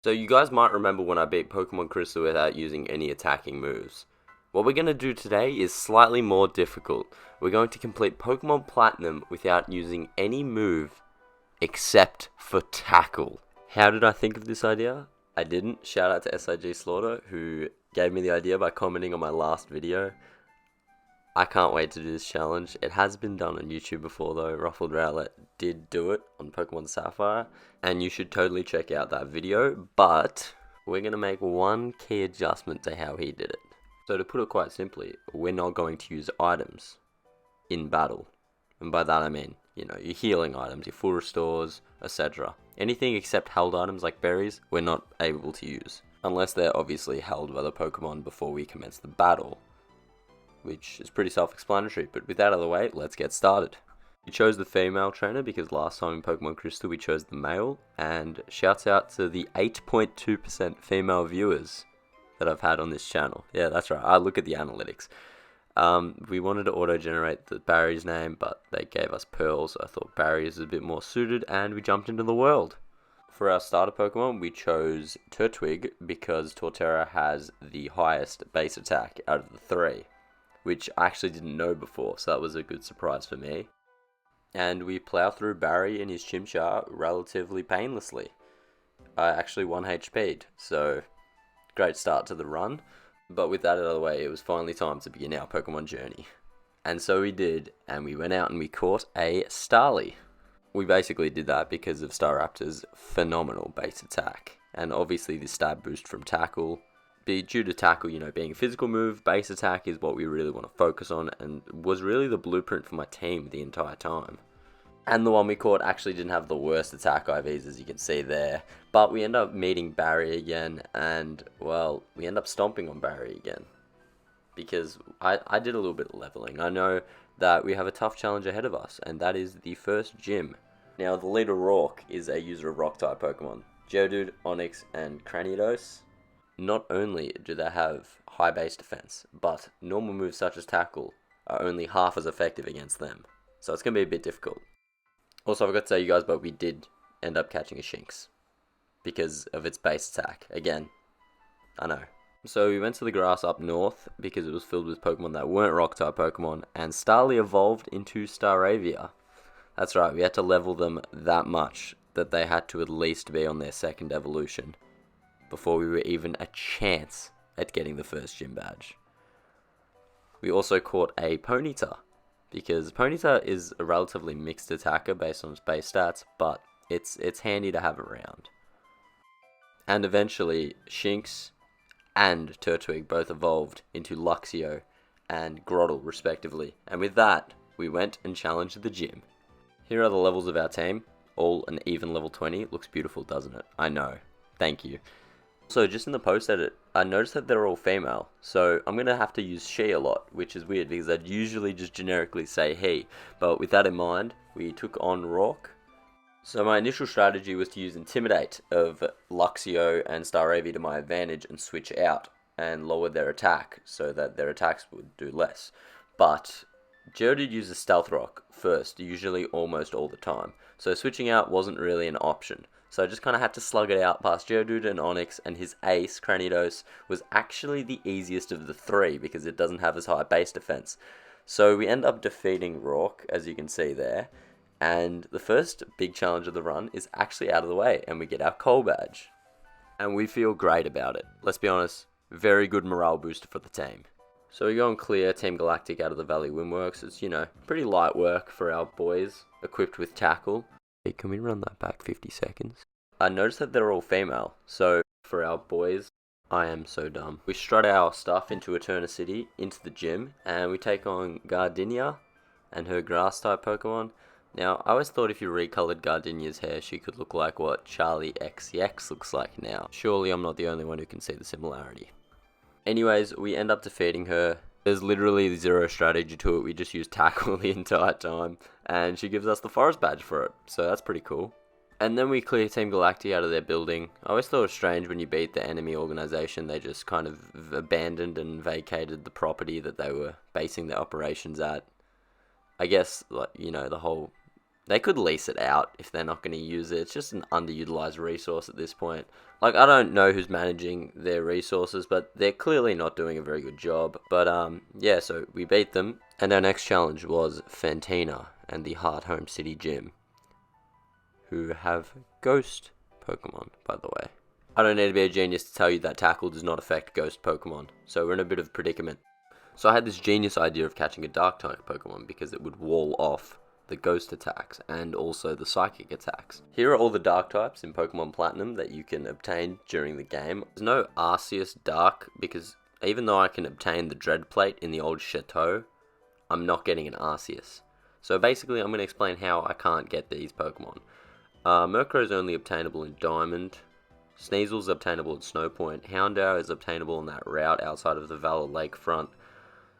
So you guys might remember when I beat Pokemon Crystal without using any attacking moves. What we're going to do today is slightly more difficult. We're going to complete Pokemon Platinum without using any move except for Tackle. How did I think of this idea? I didn't. Shout out to SIG Slaughter who gave me the idea by commenting on my last video. I can't wait to do this challenge. It has been done on YouTube before though. Ruffled Rowlet did do it on Pokemon Sapphire, and you should totally check out that video, but we're going to make one key adjustment to how he did it. So to put it quite simply, we're not going to use items in battle. And by that I mean, your healing items, your full restores, etc. Anything except held items like berries, we're not able to use. Unless they're obviously held by the Pokemon before we commence the battle, which is pretty self-explanatory, but with that out of the way, let's get started. We chose the female trainer because last time in Pokemon Crystal we chose the male, and shouts out to the 8.2% female viewers that I've had on this channel. Yeah, that's right, I look at the analytics. We wanted to auto-generate the Barry's name, but they gave us Pearl, so I thought Barry is a bit more suited, and we jumped into the world. For our starter Pokemon, we chose Turtwig because Torterra has the highest base attack out of the three, which I actually didn't know before, so that was a good surprise for me. And we plow through Barry and his Chimchar relatively painlessly. I actually 1 HP'd, so great start to the run. But with that out of the way, it was finally time to begin our Pokemon journey. And so we did, and we went out and we caught a Starly. We basically did that because of Staraptor's phenomenal base attack, and obviously the stab boost from Tackle. Due to Tackle, being a physical move, base attack is what we really want to focus on, and was really the blueprint for my team the entire time. And the one we caught actually didn't have the worst attack IVs, as you can see there, but we end up meeting Barry again, and, well, we end up stomping on Barry again. Because I did a little bit of leveling. I know that we have a tough challenge ahead of us, and that is the first gym. Now, the leader Rourke is a user of Rock-type Pokemon. Geodude, Onix, and Cranidos. Not only do they have high base defense, but normal moves such as Tackle are only half as effective against them. So it's going to be a bit difficult. Also, I forgot to tell you guys, but we did end up catching a Shinx because of its base attack. Again, I know. So we went to the grass up north because it was filled with Pokemon that weren't Rock-type Pokemon, and Starly evolved into Staravia. That's right, we had to level them that much that they had to at least be on their second evolution before we were even a chance at getting the first gym badge. We also caught a Ponyta, because Ponyta is a relatively mixed attacker based on its base stats, but it's handy to have around. And eventually, Shinx and Turtwig both evolved into Luxio and Grotle respectively, and with that, we went and challenged the gym. Here are the levels of our team, all an even level 20. Looks beautiful, doesn't it? I know. Thank you. So just in the post edit, I noticed that they're all female, so I'm going to have to use she a lot, which is weird because I'd usually just generically say he, but with that in mind, we took on Rourke. So my initial strategy was to use Intimidate of Luxio and Staravia to my advantage and switch out and lower their attack so that their attacks would do less. But Geodude uses Stealth Rock first, usually almost all the time, so switching out wasn't really an option. So I just kind of had to slug it out past Geodude and Onix, and his ace, Cranidos, was actually the easiest of the three because it doesn't have as high base defense. So we end up defeating Rourke, as you can see there, and the first big challenge of the run is actually out of the way, and we get our Coal Badge. And we feel great about it. Let's be honest, very good morale booster for the team. So we go and clear Team Galactic out of the Valley Windworks. It's, pretty light work for our boys, equipped with Tackle. Hey, can we run that back 50 seconds? I noticed that they're all female, so for our boys, I am so dumb. We strut our stuff into Eterna City, into the gym, and we take on Gardenia and her grass-type Pokemon. Now, I always thought if you recolored Gardenia's hair, she could look like what Charlie XCX looks like now. Surely I'm not the only one who can see the similarity. Anyways, we end up defeating her. There's literally zero strategy to it, we just use Tackle the entire time, and she gives us the Forest Badge for it, so that's pretty cool. And then we clear Team Galactic out of their building. I always thought it was strange when you beat the enemy organization, they just kind of abandoned and vacated the property that they were basing their operations at. I guess, the whole They could lease it out if they're not going to use it. It's just an underutilized resource at this point. Like, I don't know who's managing their resources, but they're clearly not doing a very good job. But, yeah, so we beat them. And our next challenge was Fantina and the Heart Home City Gym, who have ghost Pokemon, by the way. I don't need to be a genius to tell you that Tackle does not affect ghost Pokemon, so we're in a bit of a predicament. So I had this genius idea of catching a Dark-type Pokemon because it would wall off the ghost attacks and also the psychic attacks. Here are all the dark types in Pokemon Platinum that you can obtain during the game. There's no Arceus Dark because even though I can obtain the Dread Plate in the old Chateau, I'm not getting an Arceus. So basically I'm going to explain how I can't get these Pokemon. Murkrow is only obtainable in Diamond. Sneasel's obtainable at Snowpoint. Houndour is obtainable in that route outside of the Valor Lakefront.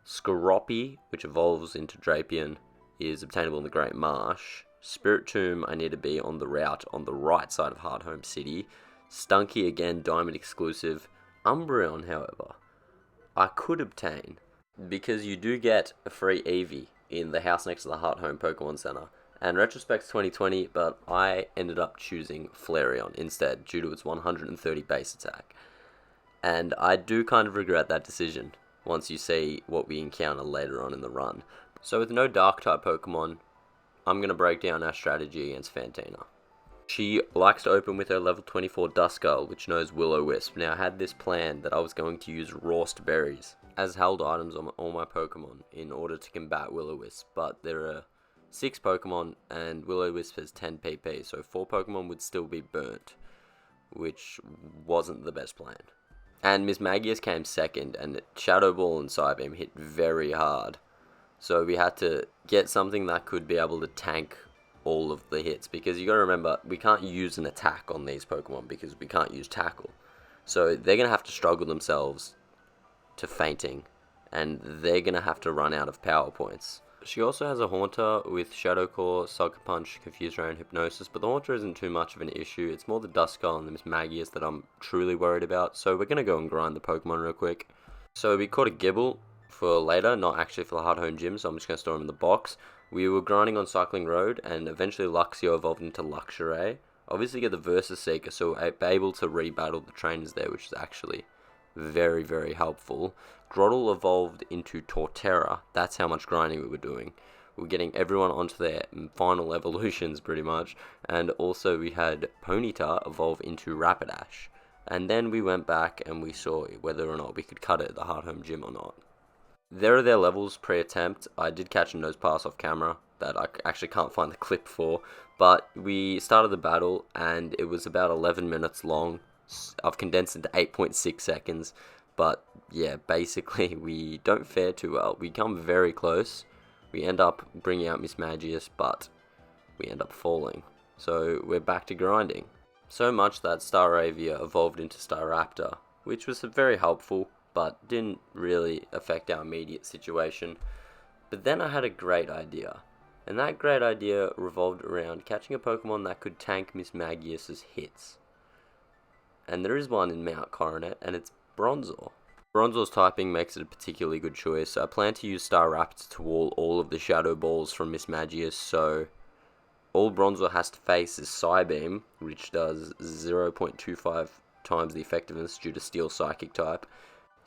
Skorupi, which evolves into Drapion, is obtainable in the Great Marsh. Spiritomb, I need to be on the route on the right side of Heart Home City. Stunky, again, Diamond exclusive. Umbreon, however, I could obtain because you do get a free Eevee in the house next to the Heart Home Pokemon Center. And retrospect's 2020, but I ended up choosing Flareon instead due to its 130 base attack. And I do kind of regret that decision once you see what we encounter later on in the run. So with no Dark-type Pokemon, I'm going to break down our strategy against Fantina. She likes to open with her level 24 Duskull, which knows Will-O-Wisp. Now I had this plan that I was going to use Rawst Berries as held items on all my Pokemon in order to combat Will-O-Wisp, but there are 6 Pokemon and Will-O-Wisp has 10 PP, so 4 Pokemon would still be burnt, which wasn't the best plan. And Miss Magius came second, and Shadow Ball and Psybeam hit very hard. So we had to get something that could be able to tank all of the hits. Because you gotta remember, we can't use an attack on these Pokemon because we can't use Tackle. So they're gonna have to struggle themselves to fainting. And they're gonna have to run out of power points. She also has a Haunter with Shadow Core, Sucker Punch, Confuse Ray, and Hypnosis. But the Haunter isn't too much of an issue. It's more the Duskull and the Miss Magius that I'm truly worried about. So we're gonna go and grind the Pokemon real quick. So we caught a Gibble for later, not actually for the Heart Home Gym, so I'm just going to store him in the box. We were grinding on Cycling Road, and eventually Luxio evolved into Luxray. Obviously get the Versus Seeker, so we're able to re-battle the trainers there, which is actually very, very helpful. Groddle evolved into Torterra. That's how much grinding we were doing. We were getting everyone onto their final evolutions, pretty much. And also we had Ponyta evolve into Rapidash. And then we went back and we saw whether or not we could cut it at the Heart Home Gym or not. There are their levels pre-attempt. I did catch a nose pass off camera that I actually can't find the clip for. But we started the battle and it was about 11 minutes long. I've condensed it to 8.6 seconds. But yeah, basically we don't fare too well. We come very close. We end up bringing out Miss Magius, but we end up falling. So we're back to grinding. So much that Staravia evolved into Staraptor, which was very helpful, but didn't really affect our immediate situation. But then I had a great idea, and that great idea revolved around catching a Pokemon that could tank Miss Magius's hits. And there is one in Mount Coronet, and it's Bronzor. Bronzor's typing makes it a particularly good choice, so I plan to use Staraptor to wall all of the Shadow Balls from Miss Magius, so all Bronzor has to face is Psybeam, which does 0.25 times the effectiveness due to Steel Psychic type.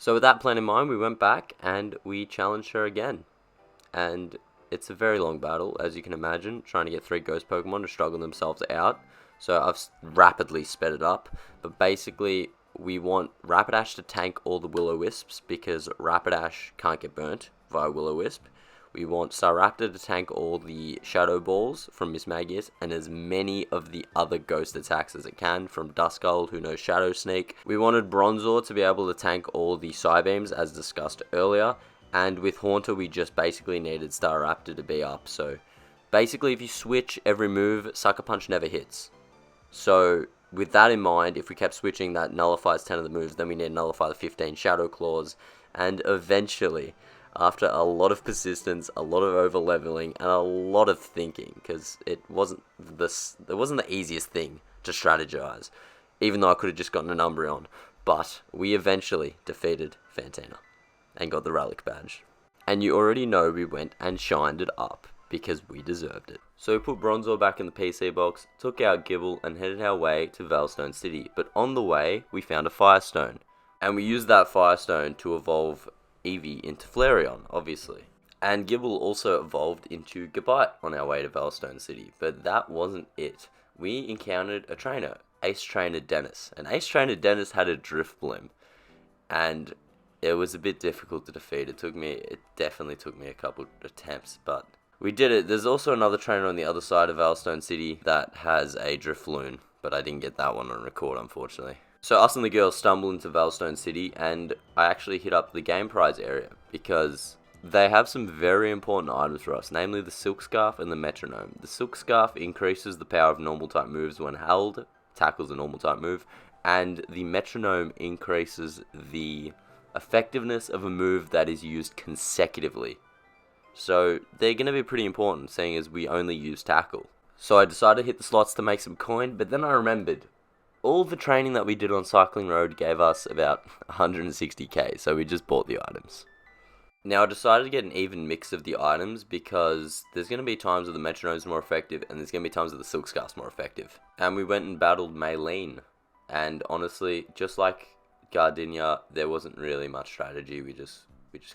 So with that plan in mind, we went back and we challenged her again. And it's a very long battle, as you can imagine, trying to get 3 Ghost Pokemon to struggle themselves out. So I've rapidly sped it up. But basically, we want Rapidash to tank all the Will-O-Wisps because Rapidash can't get burnt via Will-O-Wisp. We want Staraptor to tank all the Shadow Balls from Miss Magius and as many of the other ghost attacks as it can from Duskull, who knows Shadow Sneak. We wanted Bronzor to be able to tank all the Psybeams as discussed earlier, and with Haunter we just basically needed Staraptor to be up. So basically if you switch every move, Sucker Punch never hits. So with that in mind, if we kept switching, that nullifies 10 of the moves, then we need to nullify the 15 Shadow Claws, and eventually, after a lot of persistence, a lot of over-leveling, and a lot of thinking, because it wasn't the easiest thing to strategize, even though I could have just gotten an Umbreon, but we eventually defeated Fantina, and got the Relic Badge. And you already know we went and shined it up. because we deserved it. So we put Bronzor back in the PC box, took out Gible, and headed our way to Veilstone City. But on the way, we found a Firestone. And we used that Firestone to evolve Eevee into Flareon, obviously. And Gible also evolved into Gabite on our way to Veilstone City. But that wasn't it. We encountered a trainer, Ace Trainer Dennis. And Ace Trainer Dennis had a Drifblim. And it was a bit difficult to defeat. It definitely took me a couple attempts, but we did it. There's also another trainer on the other side of Veilstone City that has a Drifloon, but I didn't get that one on record, unfortunately. So us and the girls stumble into Veilstone City, and I actually hit up the game prize area because they have some very important items for us, namely the Silk Scarf and the Metronome. The Silk Scarf increases the power of normal type moves when held, tackles a normal type move, and the Metronome increases the effectiveness of a move that is used consecutively. So they're going to be pretty important, seeing as we only use tackle. So I decided to hit the slots to make some coin, but then I remembered all the training that we did on Cycling Road gave us about 160k, so we just bought the items. Now I decided to get an even mix of the items because there's going to be times where the Metronome's more effective and there's going to be times where the Silk Scarf's more effective. And we went and battled Maylene, and honestly, just like Gardenia, there wasn't really much strategy. We just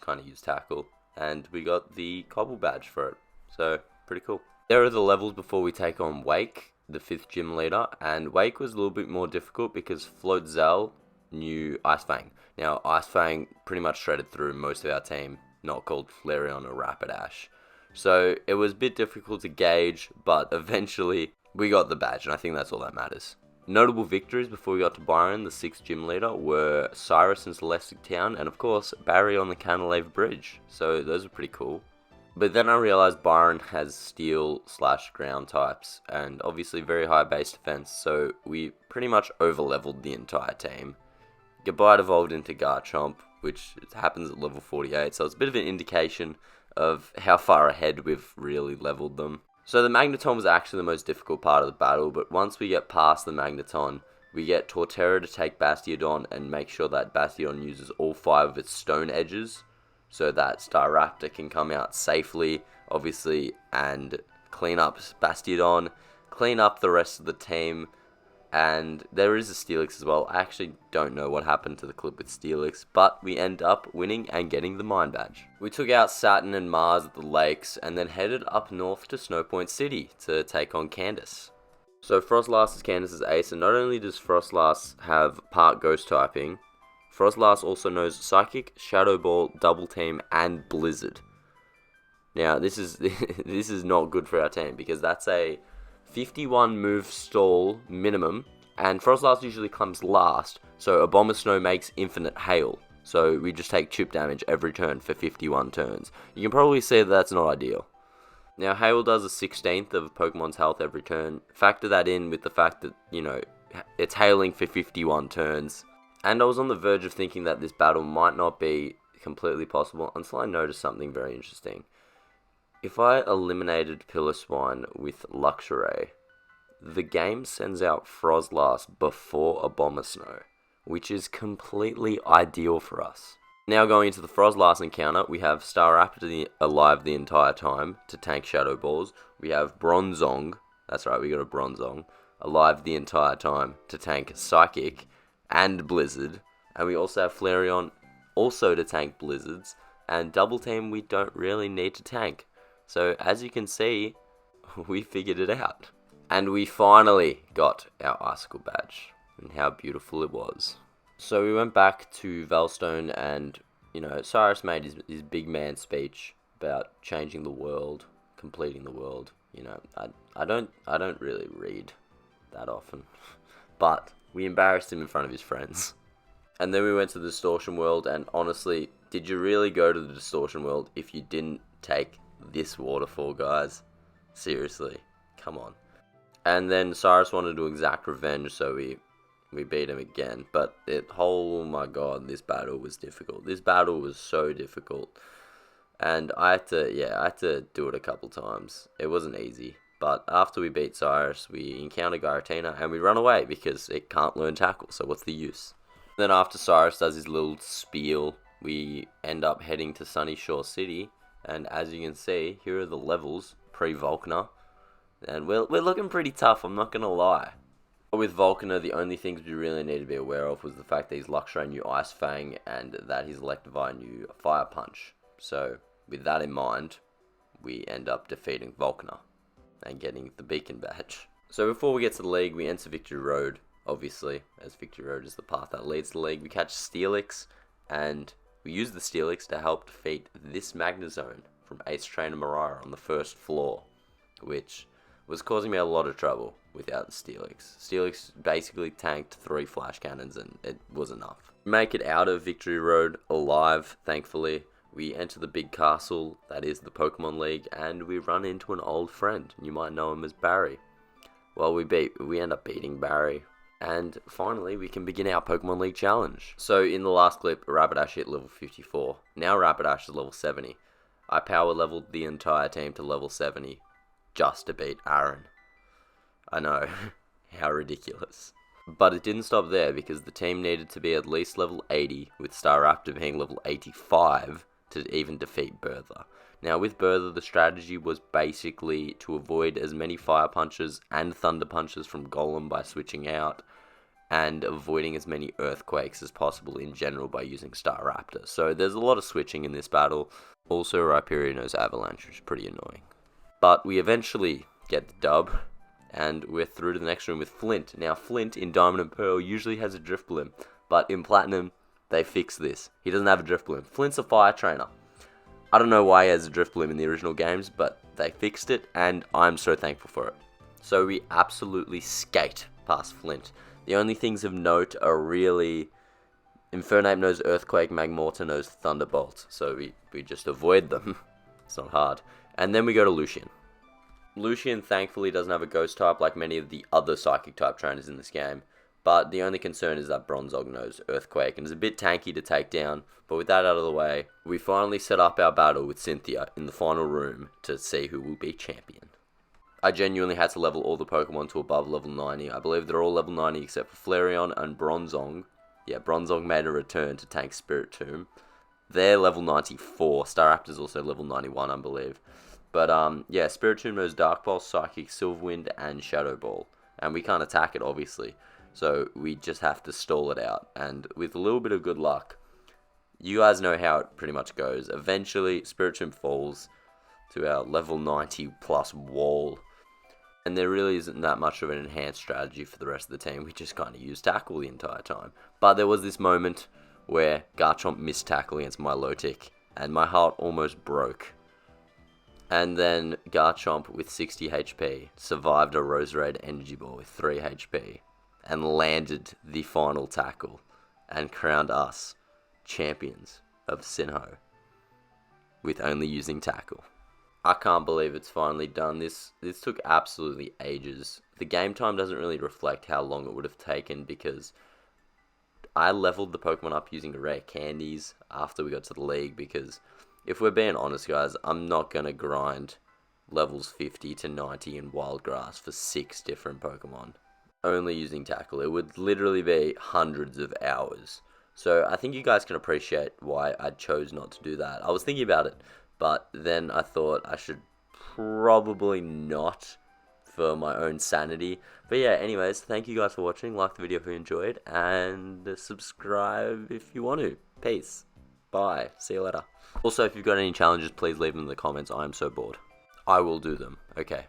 kind of used tackle, and we got the Cobble badge for it. So pretty cool. There are the levels before we take on Wake, the 5th gym leader, and Wake was a little bit more difficult because Floatzel knew Ice Fang. Now Ice Fang pretty much shredded through most of our team, not called Flareon or Rapidash. So it was a bit difficult to gauge, but eventually we got the badge, and I think that's all that matters. Notable victories before we got to Byron, the 6th gym leader, were Cyrus in Celestic Town, and of course, Barry on the Cantilever Bridge. So those are pretty cool. But then I realized Byron has steel/ground types, and obviously very high base defense, so we pretty much over-leveled the entire team. Gabite evolved into Garchomp, which happens at level 48, so it's a bit of an indication of how far ahead we've really leveled them. So the Magneton was actually the most difficult part of the battle, but once we get past the Magneton, we get Torterra to take Bastiodon and make sure that Bastiodon uses all 5 of its stone edges, so that Staraptor can come out safely, obviously, and clean up Bastiodon, clean up the rest of the team, and there is a Steelix as well. I actually don't know what happened to the clip with Steelix, but we end up winning and getting the Mine Badge. We took out Saturn and Mars at the lakes, and then headed up north to Snowpoint City to take on Candace. So Frostlass is Candace's ace, and not only does Frostlass have part Ghost typing, Frostlass also knows Psychic, Shadow Ball, Double Team, and Blizzard. Now this is this is not good for our team because that's a 51 move stall minimum, and Frostlass usually comes last, so Abomasnow makes infinite hail, so we just take chip damage every turn for 51 turns. You can probably see that that's not ideal. Now hail does a 16th of a Pokemon's health every turn. Factor that in with the fact that, you know, it's hailing for 51 turns, and I was on the verge of thinking that this battle might not be completely possible until I noticed something very interesting. If I eliminated Piloswine with Luxray, the game sends out Frostlass before Abomasnow, which is completely ideal for us. Now going into the Frostlass encounter, we have Staraptor alive the entire time to tank Shadow Balls. We have Bronzong, that's right, we got a Bronzong, alive the entire time to tank Psychic and Blizzard. And we also have Flareon also to tank Blizzards, and Double Team we don't really need to tank. So as you can see, we figured it out. And we finally got our Icicle badge, and how beautiful it was. So we went back to Veilstone, and, you know, Cyrus made his big man speech about changing the world, completing the world. You know, I don't really read that often, but we embarrassed him in front of his friends. And then we went to the Distortion World, and honestly, did you really go to the Distortion World if you didn't take this waterfall, guys? Seriously, come on. And then Cyrus wanted to exact revenge, so we beat him again. But oh my god, this battle was difficult. This battle was so difficult. And I had to do it a couple times. It wasn't easy. But after we beat Cyrus, we encounter Giratina and we run away because it can't learn tackle, so what's the use? Then after Cyrus does his little spiel, we end up heading to Sunny Shore City. And as you can see, here are the levels pre-Volkner. And we're looking pretty tough, I'm not going to lie. With Volkner, the only things we really need to be aware of was the fact that he's Luxray new Ice Fang and that he's Electivire new Fire Punch. So, with that in mind, we end up defeating Volkner and getting the Beacon Badge. So before we get to the league, we enter Victory Road, obviously, as Victory Road is the path that leads to the league. We catch Steelix, and we use the Steelix to help defeat this Magnezone from Ace Trainer Mariah on the first floor, which was causing me a lot of trouble without the Steelix. Steelix basically tanked 3 flash cannons and it was enough. We make it out of Victory Road alive, thankfully. We enter the big castle, that is the Pokemon League, and we run into an old friend. You might know him as Barry. Well, we end up beating Barry. And finally, we can begin our Pokemon League challenge. So in the last clip, Rapidash hit level 54. Now Rapidash is level 70. I power leveled the entire team to level 70 just to beat Aaron. I know, how ridiculous. But it didn't stop there because the team needed to be at least level 80, with Staraptor being level 85 to even defeat Bertha. Now with Bertha, the strategy was basically to avoid as many Fire Punches and Thunder Punches from Golem by switching out, and avoiding as many Earthquakes as possible in general by using Staraptor. So there's a lot of switching in this battle. Also, Rhyperior knows Avalanche, which is pretty annoying. But we eventually get the dub, and we're through to the next room with Flint. Now Flint in Diamond and Pearl usually has a Drifblim, but in Platinum, they fixed this. He doesn't have a Drifblim. Flint's a Fire Trainer. I don't know why he has a Drifblim in the original games, but they fixed it, and I'm so thankful for it. So we absolutely skate past Flint. The only things of note are really Infernape knows Earthquake, Magmortar knows Thunderbolt, so we just avoid them. It's not hard. And then we go to Lucian. Lucian thankfully doesn't have a Ghost type like many of the other Psychic type trainers in this game, but the only concern is that Bronzong knows Earthquake and is a bit tanky to take down. But with that out of the way, we finally set up our battle with Cynthia in the final room to see who will be champion. I genuinely had to level all the Pokemon to above level 90. I believe they're all level 90 except for Flareon and Bronzong. Yeah, Bronzong made a return to tank Spiritomb. They're level 94. Staraptor's also level 91, I believe. But yeah, Spiritomb knows Dark Pulse, Psychic, Silverwind, and Shadow Ball. And we can't attack it, obviously. So we just have to stall it out. And with a little bit of good luck, you guys know how it pretty much goes. Eventually, Spiritomb falls to our level 90 plus wall. And there really isn't that much of an enhanced strategy for the rest of the team. We just kind of use Tackle the entire time. But there was this moment where Garchomp missed Tackle against Milotic, and my heart almost broke. And then Garchomp with 60 HP survived a Roserade Energy Ball with 3 HP and landed the final tackle and crowned us champions of Sinnoh with only using Tackle. I can't believe it's finally done. This took absolutely ages. The game time doesn't really reflect how long it would have taken because I leveled the Pokemon up using the rare candies after we got to the league because if we're being honest, guys, I'm not going to grind levels 50 to 90 in Wild Grass for 6 different Pokemon. Only using Tackle. It would literally be hundreds of hours. So I think you guys can appreciate why I chose not to do that. I was thinking about it, but then I thought I should probably not for my own sanity. But yeah, anyways, thank you guys for watching. Like the video if you enjoyed, and subscribe if you want to. Peace. Bye. See you later. Also, if you've got any challenges, please leave them in the comments. I'm so bored. I will do them. Okay.